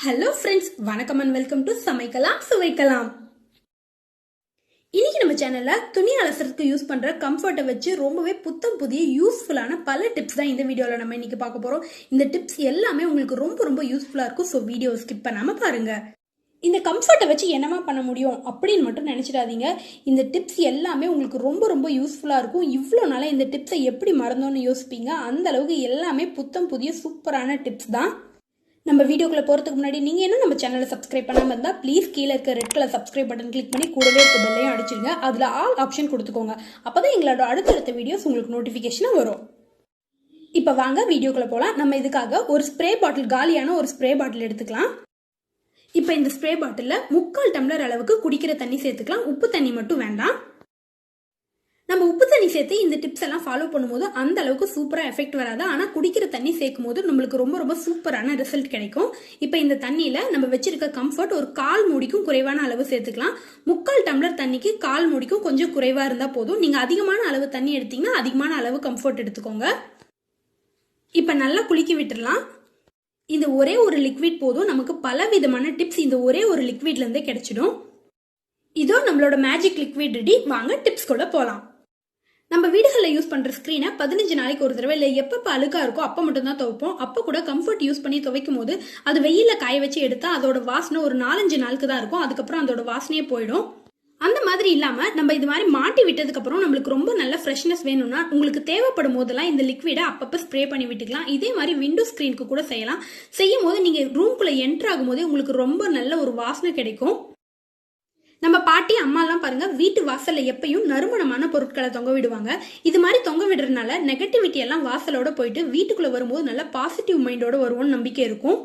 Hello friends, வணக்கம் and welcome to Samaikalam Suvaikalam. இன்னைக்கு நம்ம சேனல்ல துணி அலசறதுக்கு யூஸ் பண்ற கம்ஃபர்ட்டை வச்சு ரொம்பவே புத்தம் புதிய யூஸ்ஃபுல்லான பல டிப்ஸ் தான் இந்த வீடியோல நம்ம இன்னைக்கு பார்க்க போறோம். இந்த டிப்ஸ் எல்லாமே உங்களுக்கு ரொம்ப யூஸ்ஃபுல்லா இருக்கும். சோ வீடியோ ஸ்கிப் பண்ணாம பாருங்க. இந்த கம்ஃபர்ட்டை வச்சு என்னமா பண்ண முடியும் அப்படின்னு மட்டும் நினைச்சிடாதீங்க. இந்த டிப்ஸ் எல்லாமே உங்களுக்கு ரொம்ப யூஸ்ஃபுல்லா இருக்கும். இவ்வளோ நாளா இந்த டிப்ஸை எப்படி மறந்தோன்னு யோசிப்பீங்க. அந்த அளவுக்கு எல்லாமே புத்தம் புதிய சூப்பரான டிப்ஸ் தான். நம்ம வீடியோக்குள்ள போறதுக்கு முன்னாடி நீங்க என்ன நம்ம சேனலை சப்ஸ்கிரைப் பண்ணாம இருந்தா ப்ளீஸ் கீழே இருக்க red colour subscribe button click பண்ணி கூடவே இருக்க பெல்லையும் அடிச்சிருங்க. அதுல ஆல் ஆப்ஷன் கொடுத்துக்கோங்க. அப்பதான் எங்களோட அடுத்தடுத்த வீடியோஸ் உங்களுக்கு நோட்டிபிகேஷனா வரும். இப்ப வாங்க வீடியோக்குள்ள போலாம். நம்ம இதுக்காக ஒரு ஸ்ப்ரே பாட்டில், காலியான ஒரு ஸ்ப்ரே பாட்டில் எடுத்துக்கலாம். இப்ப இந்த ஸ்ப்ரே பாட்டில்ல 3/4 டம்ளர் அளவுக்கு குடிக்கிற தண்ணி சேர்த்துக்கலாம். உப்பு தண்ணி மட்டும் வேண்டாம். நம்ம உப்பு தண்ணி சேர்த்து இந்த டிப்ஸ் எல்லாம் ஃபாலோ பண்ணும்போது அந்த அளவுக்கு சூப்பரா எஃபெக்ட் வராது. ஆனா குடிக்கிற தண்ணி சேர்க்கும் போது நம்மளுக்கு ரொம்ப சூப்பரான ரிசல்ட் கிடைக்கும். இப்ப இந்த தண்ணியில நம்ம வச்சிருக்க கம்ஃபர்ட் ஒரு 1/4 மூடிக்கும் குறைவான அளவு சேர்த்துக்கலாம். 3/4 டம்ளர் தண்ணிக்கு 1/4 மூடிக்கும் கொஞ்சம் குறைவா இருந்தா போதும். நீங்க அதிகமான அளவு தண்ணி எடுத்தீங்கன்னா அதிகமான அளவு கம்ஃபர்ட் எடுத்துக்கோங்க. இப்ப நல்லா குளிக்க விட்டுறலாம். இந்த ஒரே ஒரு லிக்விட் போதும். நமக்கு பல விதமான டிப்ஸ் இந்த ஒரே ஒரு லிக்விட்ல இருந்தே கிடைச்சிடும். இதோ நம்மளோட மேஜிக் லிக்விட் ரெடி. வாங்க டிப்ஸ் கூட போலாம். நம்ம வீடுகளில் யூஸ் பண்ற ஸ்கிரீனை 15 நாளைக்கு ஒரு தடவை இல்லை எப்பப்ப அழுக்கா இருக்கோ அப்ப மட்டும் தான் துவைப்போம். அப்ப கூட கம்ஃபர்ட் யூஸ் பண்ணி துவைக்கும் போது அது வெயில காய வச்சு எடுத்தா அதோட வாசனை ஒரு 4-5 நாளுக்கு தான் இருக்கும். அதுக்கப்புறம் அதோட வாசனையே போயிடும். அந்த மாதிரி இல்லாம நம்ம இது மாதிரி மாட்டி விட்டதுக்கு அப்புறம் நம்மளுக்கு ரொம்ப நல்ல ஃப்ரெஷ்னஸ் வேணும்னா உங்களுக்கு தேவைப்படும் போதெல்லாம் இந்த லிக்விடை அப்பப்ப ஸ்ப்ரே பண்ணி விட்டுக்கலாம். இதே மாதிரி விண்டோ ஸ்கிரீனுக்கு கூட செய்யலாம். செய்யும் போது நீங்க ரூம்குள்ள என்டர் ஆகும் போதே உங்களுக்கு ரொம்ப நல்ல ஒரு வாசனை கிடைக்கும். நம்ம பாட்டி அம்மா எல்லாம் பாருங்க, வீட்டு வாசல்ல எப்பயும் நறுமணமான பொருட்களை தொங்க விடுவாங்க. இது மாதிரி தொங்க விடுறதுனால நெகட்டிவிட்டி எல்லாம் வாசலோட போயிட்டு வீட்டுக்குள்ள வரும்போது நல்ல பாசிட்டிவ் மைண்டோட வருவோம்னு நம்பிக்கை இருக்கும்.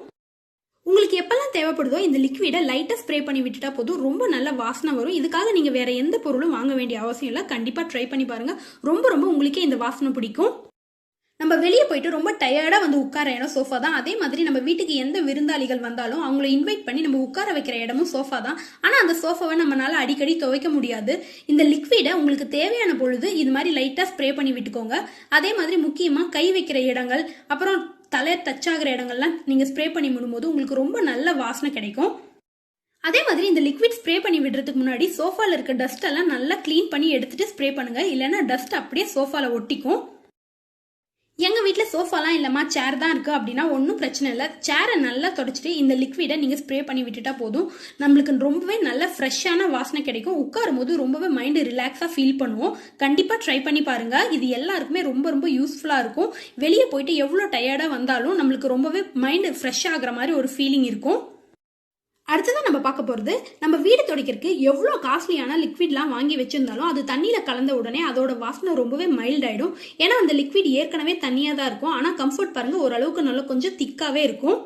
உங்களுக்கு எப்பெல்லாம் தேவைப்படுதோ இந்த லிக்விடை லைட்டா ஸ்ப்ரே பண்ணி விட்டுட்டா போதும், ரொம்ப நல்ல வாசனை வரும். இதுக்காக நீங்க வேற எந்த பொருளும் வாங்க வேண்டிய அவசியம் இல்லை. கண்டிப்பா ட்ரை பண்ணி பாருங்க. ரொம்ப உங்களுக்கே இந்த வாசனை பிடிக்கும். நம்ம வெளியே போயிட்டு ரொம்ப டயர்டா வந்து உட்கார இடம் சோஃபா தான். அதே மாதிரி நம்ம வீட்டுக்கு எந்த விருந்தாளிகள் வந்தாலும் அவங்கள இன்வைட் பண்ணி நம்ம உட்கார வைக்கிற இடமும் சோஃபா தான். ஆனா அந்த சோஃபாவை நம்மளால அடிக்கடி துவைக்க முடியாது. இந்த லிக்விடை உங்களுக்கு தேவையான பொழுது இது மாதிரி லைட்டா ஸ்ப்ரே பண்ணி விட்டுக்கோங்க. அதே மாதிரி முக்கியமா கை வைக்கிற இடங்கள், அப்புறம் தலை டச் ஆகிற இடங்கள்லாம் நீங்க ஸ்ப்ரே பண்ணி விடும்போது உங்களுக்கு ரொம்ப நல்ல வாசனை கிடைக்கும். அதே மாதிரி இந்த லிக்விட் ஸ்ப்ரே பண்ணி விடுறதுக்கு முன்னாடி சோஃபால இருக்க டஸ்ட் எல்லாம் நல்லா கிளீன் பண்ணி எடுத்துட்டு ஸ்ப்ரே பண்ணுங்க. இல்லைன்னா டஸ்ட் அப்படியே சோஃபால ஒட்டிக்கும். எங்க வீட்டுல சோஃபாலாம் இல்லம்மா சேர் தான் இருக்கு அப்படின்னா ஒன்னும் பிரச்சனை இல்லை. சேரை நல்லா தொடச்சிட்டு இந்த லிக்விடை நீங்க ஸ்ப்ரே பண்ணி விட்டுட்டா போதும். நம்மளுக்கு ரொம்பவே நல்ல ஃப்ரெஷ்ஷான வாசனை கிடைக்கும். உட்காரும் போது ரொம்பவே மைண்ட் ரிலாக்ஸா ஃபீல் பண்ணுவோம். கண்டிப்பா ட்ரை பண்ணி பாருங்க. இது எல்லாருக்குமே ரொம்ப யூஸ்ஃபுல்லா இருக்கும். வெளியே போயிட்டு எவ்வளவு டயர்டா வந்தாலும் நம்மளுக்கு ரொம்பவே மைண்ட் ஃப்ரெஷ் ஆகுற மாதிரி ஒரு ஃபீலிங் இருக்கும். அடுத்ததான் நம்ம பார்க்க போறது, நம்ம வீடு துடைக்கிறதுக்கு எவ்வளவு காஸ்ட்லியான லிக்விட்லாம் வாங்கி வச்சிருந்தாலும் அது தண்ணியில கலந்த உடனே அதோட வாசனை ரொம்பவே மைல்ட் ஆயிடும். ஏன்னா அந்த லிக்விட் ஏற்கனவே தண்ணியா தான் இருக்கும். ஆனா கம்ஃபர்ட் பாருங்க ஓரளவுக்கு நல்லா கொஞ்சம் திக்காவே இருக்கும்.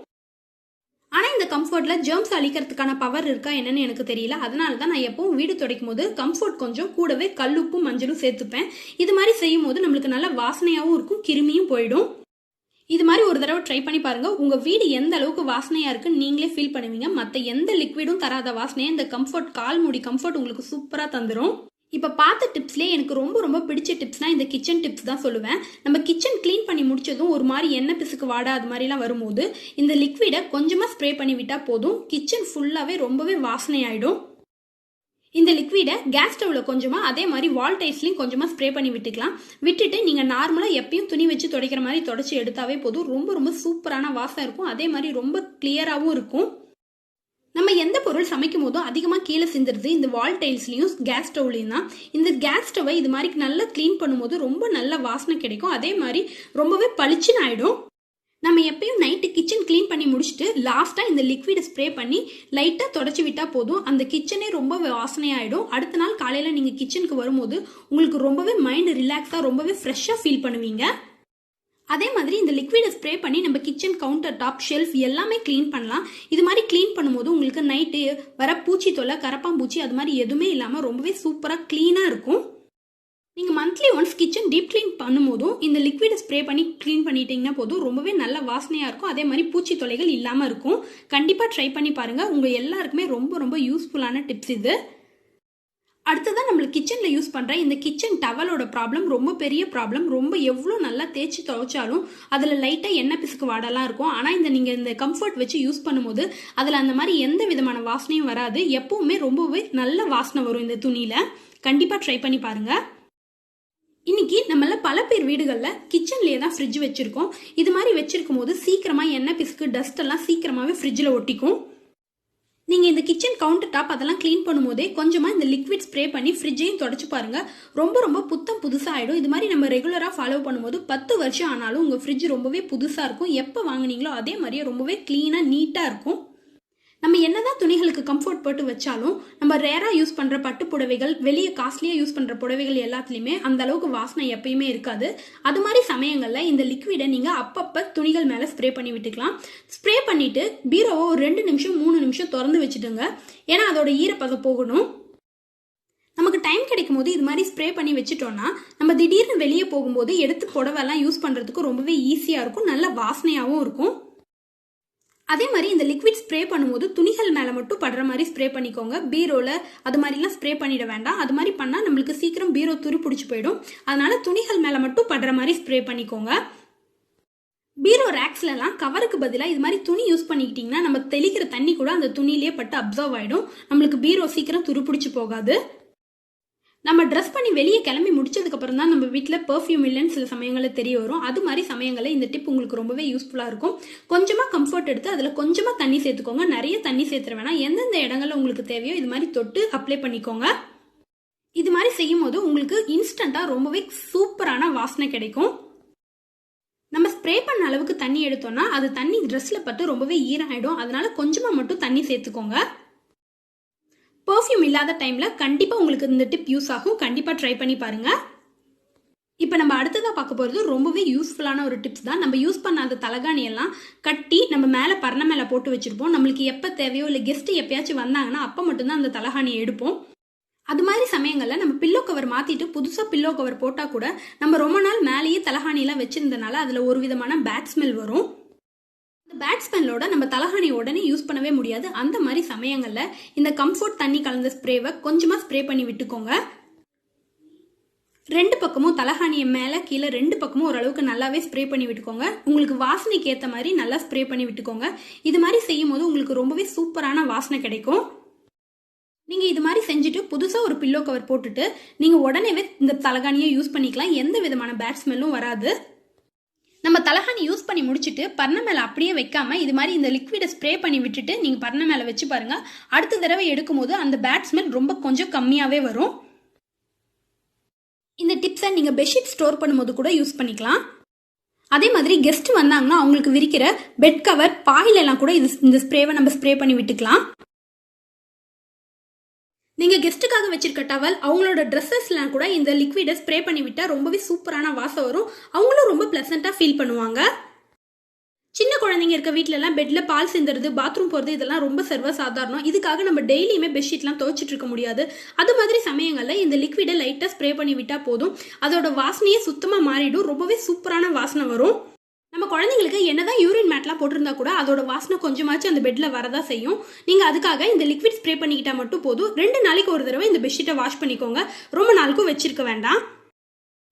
ஆனா இந்த கம்ஃபர்ட்ல ஜெர்ம்ஸ் அழிக்கிறதுக்கான பவர் இருக்கா என்னன்னு எனக்கு தெரியல. அதனாலதான் நான் எப்பவும் வீடு துடைக்கும் போது கம்ஃபர்ட் கொஞ்சம் கூடவே கல்லுப்பும் மஞ்சளும் சேர்த்துப்பேன். இது மாதிரி செய்யும் போது நம்மளுக்கு நல்ல வாசனையாவும் இருக்கும், கிருமியும் போயிடும். இது மாதிரி ஒரு தடவை ட்ரை பண்ணி பாருங்க. உங்க வீடு எந்த அளவுக்கு வாசனையா இருக்குன்னு நீங்களே ஃபீல் பண்ணுவீங்க. மத்த எந்த லிக்விடும் தராத வாசனையை இந்த கம்ஃபர்ட், கால் மூடி கம்ஃபர்ட் உங்களுக்கு சூப்பரா தந்துரும். இப்ப பார்த்த டிப்ஸ்லயே எனக்கு ரொம்ப பிடிச்ச டிப்ஸ்னா இந்த கிச்சன் டிப்ஸ் தான் சொல்லுவேன். நம்ம கிச்சன் கிளீன் பண்ணி முடிச்சதும் ஒரு மாதிரி எண்ணெய் பிசுக்கு வாடா அது மாதிரி எல்லாம் வரும்போது இந்த லிக்விடை கொஞ்சமா ஸ்ப்ரே பண்ணி விட்டா போதும். கிச்சன் ஃபுல்லாவே ரொம்பவே வாசனை ஆயிடும். இந்த லிக்விடை கேஸ் ஸ்டவ்ல கொஞ்சமா, அதே மாதிரி வால் டைல்ஸ்லயும் கொஞ்சமா ஸ்ப்ரே பண்ணி விட்டுக்கலாம். விட்டுட்டு நீங்க நார்மலா எப்பயும் துணி வச்சு துடைக்கிற மாதிரி தொடச்சி எடுத்தாவே போதும். ரொம்ப சூப்பரான வாசனை இருக்கும். அதே மாதிரி ரொம்ப கிளியராகவும் இருக்கும். நம்ம எந்த பொருள் சமைக்கும் போதும் அதிகமா கீழே சிந்துறது இந்த வால் டைல்ஸ்லயும் கேஸ் ஸ்டவ்லயும் தான். இந்த கேஸ் ஸ்டவ்வை இது மாதிரி நல்லா கிளீன் பண்ணும்போது ரொம்ப நல்ல வாசனை கிடைக்கும். அதே மாதிரி ரொம்பவே பளிச்சுன்னு ஆயிடும். நம்ம எப்பயும் நைட்டு கிச்சன் கிளீன் பண்ணி முடிச்சுட்டு லாஸ்டா இந்த லிக்விட் ஸ்ப்ரே பண்ணி லைட்டா தொடச்சி விட்டா போதும். அந்த கிச்சனே ரொம்ப வாசனையாயிடும். அடுத்த நாள் காலையில நீங்க கிச்சனுக்கு வரும்போது உங்களுக்கு ரொம்பவே மைண்ட் ரிலாக்ஸா ரொம்பவே ஃப்ரெஷ்ஷா ஃபீல் பண்ணுவீங்க. அதே மாதிரி இந்த லிக்விடை ஸ்ப்ரே பண்ணி நம்ம கிச்சன் கவுண்டர் டாப், ஷெல்ஃப் எல்லாமே கிளீன் பண்ணலாம். இது மாதிரி கிளீன் பண்ணும்போது உங்களுக்கு நைட்டு வர பூச்சி தொல்லை, கரப்பாம்பூச்சி அது மாதிரி எதுவுமே இல்லாம ரொம்பவே சூப்பரா கிளீனா இருக்கும். நீங்க monthly once kitchen deep clean பண்ணும்போதும் இந்த லிக்விட் ஸ்ப்ரே பண்ணி கிளீன் பண்ணிட்டீங்கன்னா போதும், ரொம்பவே நல்ல வாசனையா இருக்கும். அதே மாதிரி பூச்சி தொல்லைகள் இல்லாம இருக்கும். கண்டிப்பா ட்ரை பண்ணி பாருங்க. உங்க எல்லாருக்குமே ரொம்ப யூஸ்ஃபுல்லான டிப்ஸ் இது. அடுத்ததான் நம்ம கிச்சன்ல யூஸ் பண்ற இந்த கிச்சன் டவலோட ப்ராப்ளம் ரொம்ப பெரிய ப்ராப்ளம். ரொம்ப எவ்வளோ நல்லா தேய்ச்சி துவைச்சாலும் அதுல லைட்டா எண்ணெய் பிசுக்கு வாடெல்லாம் இருக்கும். ஆனா நீங்க இந்த கம்ஃபர்ட் வச்சு யூஸ் பண்ணும்போது அதுல அந்த மாதிரி எந்த விதமான வாசனையும் வராது. எப்பவுமே ரொம்பவே நல்ல வாசனை வரும் இந்த துணியில. கண்டிப்பா ட்ரை பண்ணி பாருங்க. இன்னைக்கு நம்மள பல பேர் வீடுகள்ல கிச்சன்லயே தான் ஃப்ரிட்ஜ் வச்சிருக்கோம். இது மாதிரி வச்சிருக்கும் போது சீக்கிரமா எண்ணெய் பிசுக்கு டஸ்ட் எல்லாம் சீக்கிரமாவே ஃப்ரிட்ஜ்ல ஒட்டிக்கும். நீங்க இந்த கிச்சன் கவுண்டர் டாப் அதெல்லாம் கிளீன் பண்ணும்போதே கொஞ்சமா இந்த லிக்விட் ஸ்ப்ரே பண்ணி ஃப்ரிட்ஜையும் தொடச்சு பாருங்க. ரொம்ப ரொம்ப புத்தம் புதுசா ஆயிடும். இது மாதிரி நம்ம ரெகுலரா ஃபாலோ பண்ணும்போது 10 வருஷம் ஆனாலும் உங்க ஃப்ரிட்ஜ் ரொம்பவே புதுசா இருக்கும். எப்ப வாங்குனீங்களோ அதே மாதிரியே ரொம்பவே கிளீனா நீட்டா இருக்கும். நம்ம என்னதான் துணிகளுக்கு கம்ஃபர்ட் போட்டு வச்சாலும் நம்ம ரேரா யூஸ் பண்ற பட்டு புடவைகள், வெளியே காஸ்ட்லியா யூஸ் பண்ற புடவைகள் எல்லாத்துலயுமே அந்த அளவுக்கு வாசனை எப்பயுமே இருக்காது. அது மாதிரி சமயங்கள்ல இந்த லிக்விடை நீங்க அப்பப்ப துணிகள் மேல ஸ்ப்ரே பண்ணி விட்டுக்கலாம். ஸ்ப்ரே பண்ணிட்டு பீரோவை ஒரு 2 நிமிஷம் 3 நிமிஷம் திறந்து வச்சுடுங்க. ஏன்னா அதோட ஈரப்பதம் போகணும். நமக்கு டைம் கிடைக்கும் போது இது மாதிரி ஸ்ப்ரே பண்ணி வச்சுட்டோம்னா நம்ம திடீர்னு வெளியே போகும்போது எடுத்து புடவை எல்லாம் யூஸ் பண்றதுக்கு ரொம்பவே ஈஸியா இருக்கும். நல்ல வாசனையாவும் இருக்கும். அதே மாதிரி இந்த லிக்விட் ஸ்ப்ரே பண்ணும்போது துணிகள் மேல மட்டும் படுற மாதிரி ஸ்ப்ரே பண்ணிக்கோங்க. பீரோல அது மாதிரிலாம் ஸ்ப்ரே பண்ணிட வேண்டாம். அது மாதிரி பண்ணா நம்மளுக்கு சீக்கிரம் பீரோ துரு பிடிச்சு போயிடும். அதனால துணிகள் மேல மட்டும் படுற மாதிரி ஸ்ப்ரே பண்ணிக்கோங்க. பீரோ ரேக்ஸ்ல எல்லாம் கவருக்கு பதிலாக இது மாதிரி துணி யூஸ் பண்ணிக்கிட்டீங்கன்னா நம்ம தெளிக்கிற தண்ணி கூட அந்த துணியிலேயே பட்டு அப்சர்வ் ஆயிடும். நம்மளுக்கு பீரோ சீக்கிரம் துரு பிடிச்சு போகாது. நம்ம ட்ரெஸ் பண்ணி வெளியே கிளம்பி முடிச்சதுக்கு அப்புறம் தான் நம்ம வீட்டில் பெர்ஃப்யூம் இல்லைன்னு சில சமயங்களில் தெரிய வரும். அது மாதிரி சமயங்களில் இந்த டிப் உங்களுக்கு ரொம்பவே யூஸ்ஃபுல்லாக இருக்கும். கொஞ்சமாக கம்ஃபர்ட் எடுத்து அதில் கொஞ்சமாக தண்ணி சேர்த்துக்கோங்க. நிறைய தண்ணி சேர்த்துற வேணாம். எந்தெந்த இடங்கள்ல உங்களுக்கு தேவையோ இது மாதிரி தொட்டு அப்ளை பண்ணிக்கோங்க. இது மாதிரி செய்யும் போது உங்களுக்கு இன்ஸ்டண்டா ரொம்பவே சூப்பரான வாசனை கிடைக்கும். நம்ம ஸ்ப்ரே பண்ண அளவுக்கு தண்ணி எடுத்தோம்னா அது தண்ணி ட்ரெஸ்ல பட்டு ரொம்பவே ஈரம் ஆயிடும். அதனால கொஞ்சமா மட்டும் தண்ணி சேர்த்துக்கோங்க. பெர்ஃப்யூம் இல்லாத டைம்ல கண்டிப்பா உங்களுக்கு இந்த டிப் யூஸ் ஆகும். கண்டிப்பா ட்ரை பண்ணி பாருங்க. இப்போ நம்ம அடுத்ததா பார்க்க போறது ரொம்பவே யூஸ்ஃபுல்லான ஒரு டிப்ஸ் தான். நம்ம யூஸ் பண்ணாத தலகாணி எல்லாம் கட்டி நம்ம மேல பரண மேல போட்டு வச்சிருப்போம். நம்மளுக்கு எப்ப தேவையோ இல்ல கெஸ்ட் எப்பயாச்சும் வந்தாங்கன்னா அப்ப மட்டும்தான் அந்த தலகாணியை எடுப்போம். அது மாதிரி சமயங்கள்ல நம்ம பில்லோ கவர் மாத்திட்டு புதுசா பில்லோ கவர் போட்டா கூட நம்ம ரொம்ப நாள் மேலேயே தலகாணியெல்லாம் வச்சிருந்தனால அதுல ஒரு விதமான பேட் ஸ்மெல் வரும். இந்த பேட் ஸ்மெல்லோட நம்ம தலகாணி உடனே யூஸ் பண்ணவே முடியாது. அந்த மாதிரி சமயங்கள்ல இந்த கம்ஃபர்ட் தண்ணி கலந்த ஸ்ப்ரேவை கொஞ்சமா ஸ்ப்ரே பண்ணி விட்டுக்கோங்க. 2 பக்கமும் தலகாணிய மேல கீழே 2 பக்கமும் ஓரளவுக்கு நல்லாவே ஸ்ப்ரே பண்ணி விட்டுக்கோங்க. உங்களுக்கு வாசனைக்கு ஏற்ற மாதிரி நல்லா ஸ்ப்ரே பண்ணி விட்டுக்கோங்க. இது மாதிரி செய்யும் போது உங்களுக்கு ரொம்பவே சூப்பரான வாசனை கிடைக்கும். நீங்க இது மாதிரி செஞ்சுட்டு புதுசா ஒரு பில்லோ கவர் போட்டுட்டு நீங்க உடனேவே இந்த தலகாணியை யூஸ் பண்ணிக்கலாம். எந்த விதமான பேட் ஸ்மெல்லும் வராது. நம்ம தலகாணி யூஸ் பண்ணி முடிச்சுட்டு பர்ண மேல அப்படியே வைக்காம இது மாதிரி இந்த லிக்விடை ஸ்ப்ரே பண்ணி விட்டுட்டு நீங்க பர்ண மேல வச்சு பாருங்க. அடுத்த தடவை எடுக்கும் போது அந்த பேட் ஸ்மெல் ரொம்ப கொஞ்சம் கம்மியாவே வரும். இந்த டிப்ஸை நீங்க பெட்ஷீட் ஸ்டோர் பண்ணும்போது கூட யூஸ் பண்ணிக்கலாம். அதே மாதிரி கெஸ்ட் வந்தாங்கன்னா அவங்களுக்கு விரிக்கிற பெட் கவர் பாயில எல்லாம் கூட இந்த ஸ்ப்ரேவை நம்ம ஸ்ப்ரே பண்ணி விட்டுக்கலாம். நீங்க கெஸ்ட்டுக்காக வச்சிருக்க டவல் அவங்களோட ட்ரெஸ்ஸஸ்லாம் கூட இந்த லிக்விடை ஸ்ப்ரே பண்ணி விட்டா ரொம்பவே சூப்பரான வாசம் வரும். அவங்களும் ரொம்ப பிளசண்டா ஃபீல் பண்ணுவாங்க. சின்ன குழந்தைங்க இருக்க வீட்ல எல்லாம் பெட்ல பால் சிந்துறது, பாத்ரூம் போறது இதெல்லாம் ரொம்ப சர்வ சாதாரணம். இதுக்காக நம்ம டெய்லியுமே பெட்ஷீட்லாம் துவைச்சிட்டு இருக்க முடியாது. அது மாதிரி சமயங்கள்ல இந்த லிக்விடை லைட்டா ஸ்ப்ரே பண்ணி விட்டா போதும். அதோட வாசனையே சுத்தமா மாறிடும். ரொம்பவே சூப்பரான வாசனை வரும். நம்ம குழந்தைங்களுக்கு என்னதான் யூரின் மேட்லாம் போட்டிருந்தா கூட அதோட வாசனை கொஞ்சமாச்சும் அந்த பெட்ல வரதா செய்யும். நீங்க அதுக்காக இந்த லிக்விட் ஸ்ப்ரே பண்ணிக்கிட்டா மட்டும் போதும். 2 நாளைக்கு ஒரு தடவை இந்த பெட்ஷீட்டை வாஷ் பண்ணிக்கோங்க. ரொம்ப நாளுக்கும் வச்சிருக்க வேண்டாம்.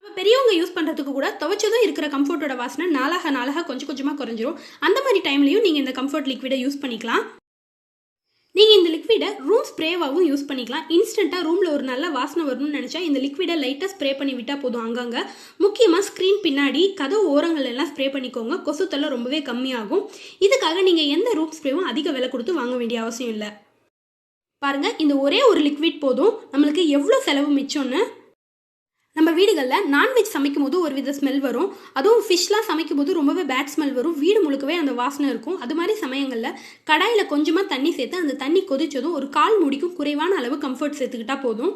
பெரியவங்க யூஸ் பண்றதுக்கு கூட துவைச்சதும் இருக்கிற கம்ஃபர்ட்டோட வாசனை நாளாக கொஞ்சம் கொஞ்சமா குறைஞ்சிரும். அந்த மாதிரி டைம்லயும் நீங்க இந்த கம்ஃபர்ட் லிக்விடை யூஸ் பண்ணிக்கலாம். நீங்க இந்த லிக்விடை ரூம் ஸ்ப்ரேவாகவும் யூஸ் பண்ணிக்கலாம். இன்ஸ்டன்டா ரூம்ல ஒரு நல்ல வாசனை வரணும்னு நினைச்சா இந்த லிக்விடை லைட்டா ஸ்ப்ரே பண்ணி விட்டா போதும். அங்கங்க முக்கியமா ஸ்கிரீன் பின்னாடி கதவு ஓரங்கள் எல்லாம் ஸ்ப்ரே பண்ணிக்கோங்க. கொசு தொல்லை ரொம்பவே கம்மியாகும். இதுக்காக நீங்க எந்த ரூம் ஸ்ப்ரேவும் அதிக விலை கொடுத்து வாங்க வேண்டிய அவசியம் இல்லை. பாருங்க, இந்த ஒரே ஒரு லிக்விட் போதும் நம்மளுக்கு எவ்வளவு செலவு மிச்சம்னு. நம்ம வீடுகளில் நான்வெஜ் சமைக்கும் போது ஒரு வித ஸ்மெல் வரும். அதுவும் ஃபிஷ்லாம் சமைக்கும் போது ரொம்பவே பேட் ஸ்மெல் வரும். வீடு முழுக்கவே அந்த வாசனை இருக்கும். அது மாதிரி சமயங்களில் கடாயில் கொஞ்சமாக தண்ணி சேர்த்து அந்த தண்ணி கொதிச்சதும் ஒரு 1/4 மூடிக்கும் குறைவான அளவு கம்ஃபர்ட் சேர்த்துக்கிட்டா போதும்.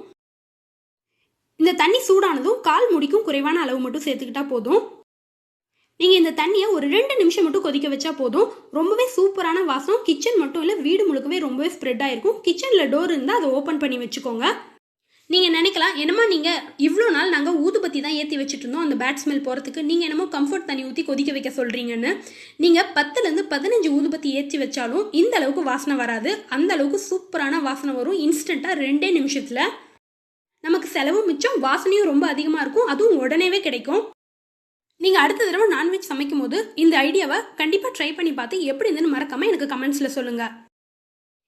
இந்த தண்ணி சூடானதும் 1/4 மூடிக்கும் குறைவான அளவு மட்டும் சேர்த்துக்கிட்டா போதும். நீங்கள் இந்த தண்ணியை ஒரு 2 நிமிஷம் மட்டும் கொதிக்க வச்சா போதும். ரொம்பவே சூப்பரான வாசம். கிச்சன் மட்டும் இல்லை, வீடு முழுக்கவே ரொம்பவே ஸ்ப்ரெட் ஆயிருக்கும். கிச்சனில் டோர் இருந்தால் அதை ஓப்பன் பண்ணி வச்சுக்கோங்க. நீங்கள் நினைக்கலாம், என்னமா நீங்கள் இவ்வளோ நாள் நாங்கள் ஊதுபத்தி தான் ஏற்றி வச்சுட்டு இருந்தோம் அந்த பேட் ஸ்மெல் போகிறதுக்கு, நீங்கள் என்னமோ கம்ஃபர்ட் தண்ணி ஊற்றி கொதிக்க வைக்க சொல்கிறீங்கன்னு. நீங்கள் 10லேருந்து 15 ஊதுபத்தி ஏற்றி வச்சாலும் இந்த அளவுக்கு வாசனை வராது. அந்த அளவுக்கு சூப்பரான வாசனை வரும். இன்ஸ்டண்ட்டாக 2 நிமிஷத்தில் நமக்கு செலவும் மிச்சம், வாசனையும் ரொம்ப அதிகமாக இருக்கும், அதுவும் உடனேவே கிடைக்கும். நீங்கள் அடுத்த தடவை நான்வெஜ் சமைக்கும் போது இந்த ஐடியாவை கண்டிப்பாக ட்ரை பண்ணி பார்த்து எப்படி இருந்துன்னு மறக்காமல் எனக்கு கமெண்ட்ஸில் சொல்லுங்கள்.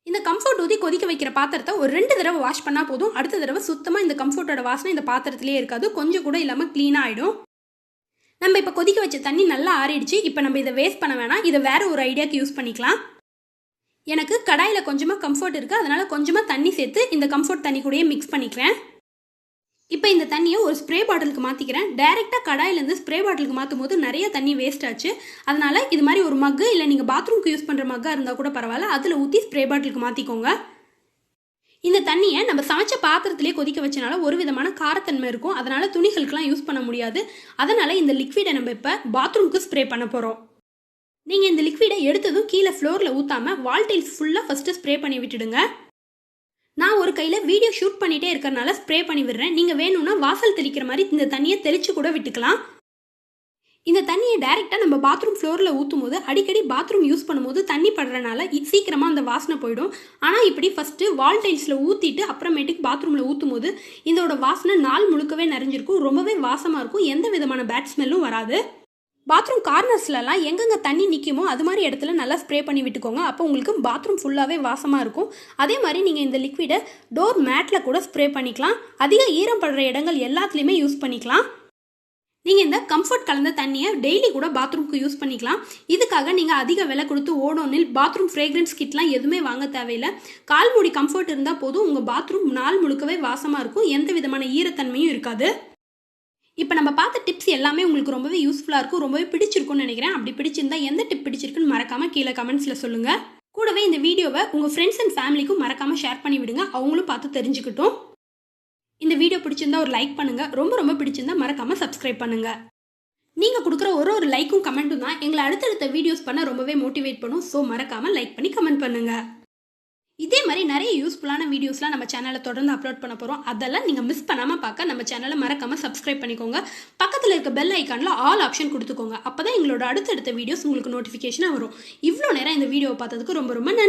இந்த கம்ஃபர்ட் ஊற்றி கொதிக்க வைக்கிற பாத்திரத்தை ஒரு 2 தடவை வாஷ் பண்ணால் போதும். அடுத்த தடவை சுத்தமாக இந்த கம்ஃபர்ட்டோட வாசனை இந்த பாத்திரத்திலே இருக்காது, கொஞ்சம் கூட இல்லாமல் க்ளீனாக ஆகிடும். நம்ம இப்போ கொதிக்க வச்ச தண்ணி நல்லா ஆறிடுச்சு. இப்போ நம்ம இதை வேஸ்ட் பண்ண வேணாம், இதை வேற ஒரு ஐடியாவுக்கு யூஸ் பண்ணிக்கலாம். எனக்கு கடாயில் கொஞ்சமாக கம்ஃபர்ட் இருக்குது, அதனால் கொஞ்சமாக தண்ணி சேர்த்து இந்த கம்ஃபர்ட் தண்ணி கூடயே மிக்ஸ் பண்ணிக்கிறேன். இப்போ இந்த தண்ணியை ஒரு ஸ்ப்ரே பாட்டிலுக்கு மாற்றிக்கிறேன். டைரெக்டாக கடாயிலேருந்து ஸ்ப்ரே பாட்டிலுக்கு மாற்றும் போது நிறைய தண்ணி வேஸ்ட் ஆச்சு. அதனால் இது மாதிரி ஒரு மக்கு, இல்லை நீங்கள் பாத்ரூம்க்கு யூஸ் பண்ணுற மக்காக இருந்தால் கூட பரவாயில்ல, அதில் ஊற்றி ஸ்ப்ரே பாட்டிலுக்கு மாற்றிக்கோங்க. இந்த தண்ணியை நம்ம சமைச்ச பாத்திரத்திலே கொதிக்க வச்சனால ஒரு விதமான காரத்தன்மை இருக்கும், அதனால் துணிகளுக்கெல்லாம் யூஸ் பண்ண முடியாது. அதனால் இந்த லிக்விடை நம்ம இப்போ பாத்ரூம்க்கு ஸ்ப்ரே பண்ண போகிறோம். நீங்கள் இந்த லிக்விடை எடுத்ததும் கீழே ஃப்ளோரில் ஊற்றாமல் வால் டைல்ஸ் ஃபுல்லாக ஃபஸ்ட்டு ஸ்ப்ரே பண்ணி விட்டுடுங்க. நான் ஒரு கையில் வீடியோ ஷூட் பண்ணிகிட்டே இருக்கிறனால ஸ்ப்ரே பண்ணி விடுறேன். நீங்கள் வேணும்னா வாசல் தெளிக்கிற மாதிரி இந்த தண்ணியை தெளித்து கூட விட்டுக்கலாம். இந்த தண்ணியை டைரெக்டாக நம்ம பாத்ரூம் ஃப்ளோரில் ஊற்றும் போது அடிக்கடி பாத்ரூம் யூஸ் பண்ணும்போது தண்ணி படுறனால சீக்கிரமாக அந்த வாசனை போயிடும். ஆனால் இப்படி ஃபஸ்ட்டு வால் டைல்ஸில் ஊற்றிட்டு அப்புறமேட்டுக்கு பாத்ரூமில் ஊற்றும் போது இதோட வாசனை நாள் முழுக்கவே நிறைஞ்சிருக்கும், ரொம்பவே வாசமாக இருக்கும், எந்த விதமான பேட் ஸ்மெல்லும் வராது. பாத்ரூம் கார்னர்ஸ்லாம் எங்கெங்கே தண்ணி நிற்குமோ அது மாதிரி இடத்துல நல்லா ஸ்ப்ரே பண்ணி விட்டுக்கோங்க. அப்போ உங்களுக்கு பாத்ரூம் ஃபுல்லாகவே வாசமாக இருக்கும். அதே மாதிரி நீங்கள் இந்த லிக்விடை டோர் மேட்டில் கூட ஸ்ப்ரே பண்ணிக்கலாம். அதிக ஈரம் படுற இடங்கள் எல்லாத்துலேயுமே யூஸ் பண்ணிக்கலாம். நீங்கள் இந்த கம்ஃபர்ட் கலந்த தண்ணியை டெய்லி கூட பாத்ரூம்க்கு யூஸ் பண்ணிக்கலாம். இதுக்காக நீங்கள் அதிக விலை கொடுத்து ஓடோனில் பாத்ரூம் ஃப்ரேக்ரன்ஸ் கிட்லாம் எதுவுமே வாங்க தேவையில்லை. கால் மூடி கம்ஃபர்ட் இருந்தால் போதும், உங்கள் பாத்ரூம் நாள் முழுக்கவே வாசமாக இருக்கும், எந்த விதமான ஈரத்தன்மையும் இருக்காது. இப்போ நம்ம பார்த்த டிப்ஸ் எல்லாமே உங்களுக்கு ரொம்பவே யூஸ்ஃபுல்லாக இருக்கும், ரொம்பவே பிடிச்சிருக்கும்னு நினைக்கிறேன். அப்படி பிடிச்சிருந்தா எந்த டிப் பிடிச்சிருக்குன்னு மறக்காமல் கீழே கமெண்ட்ஸில் சொல்லுங்கள். கூடவே இந்த வீடியோவை உங்கள் ஃப்ரெண்ட்ஸ் அண்ட் ஃபேமிலிக்கும் மறக்காமல் ஷேர் பண்ணி விடுங்க, அவங்களும் பார்த்து தெரிஞ்சுக்கிட்டும். இந்த வீடியோ பிடிச்சிருந்தா ஒரு லைக் பண்ணுங்கள், ரொம்ப பிடிச்சிருந்தா மறக்காமல் சப்ஸ்கிரைப் பண்ணுங்கள். நீங்கள் கொடுக்குற ஒரு லைக்கும் கமெண்ட்டும் தான் எங்களை அடுத்தடுத்த வீடியோஸ் பண்ண ரொம்பவே மோட்டிவேட் பண்ணும். ஸோ மறக்காமல் லைக் பண்ணி கமெண்ட் பண்ணுங்கள். இதே மாதிரி நிறைய யூஸ்ஃபுல்லான வீடியோஸ்லாம் நம்ம சேனலில் தொடர்ந்து அப்லோட் பண்ண போகிறோம். அதெல்லாம் நீங்கள் மிஸ் பண்ணாமல் பார்க்க நம்ம சேனலை மறக்காமல் சப்ஸ்கிரைப் பண்ணிக்கோங்க. பக்கத்தில் இருக்க பெல் ஐக்கானில் ஆல் ஆப்ஷன் கொடுத்துக்கோங்க. அப்போ தான் எங்களோட அடுத்தடுத்த வீடியோஸ் உங்களுக்கு நோட்டிஃபிகேஷனாக வரும். இவ்வளோ நேரம் இந்த வீடியோவை பார்த்ததுக்கு ரொம்ப நன்றி.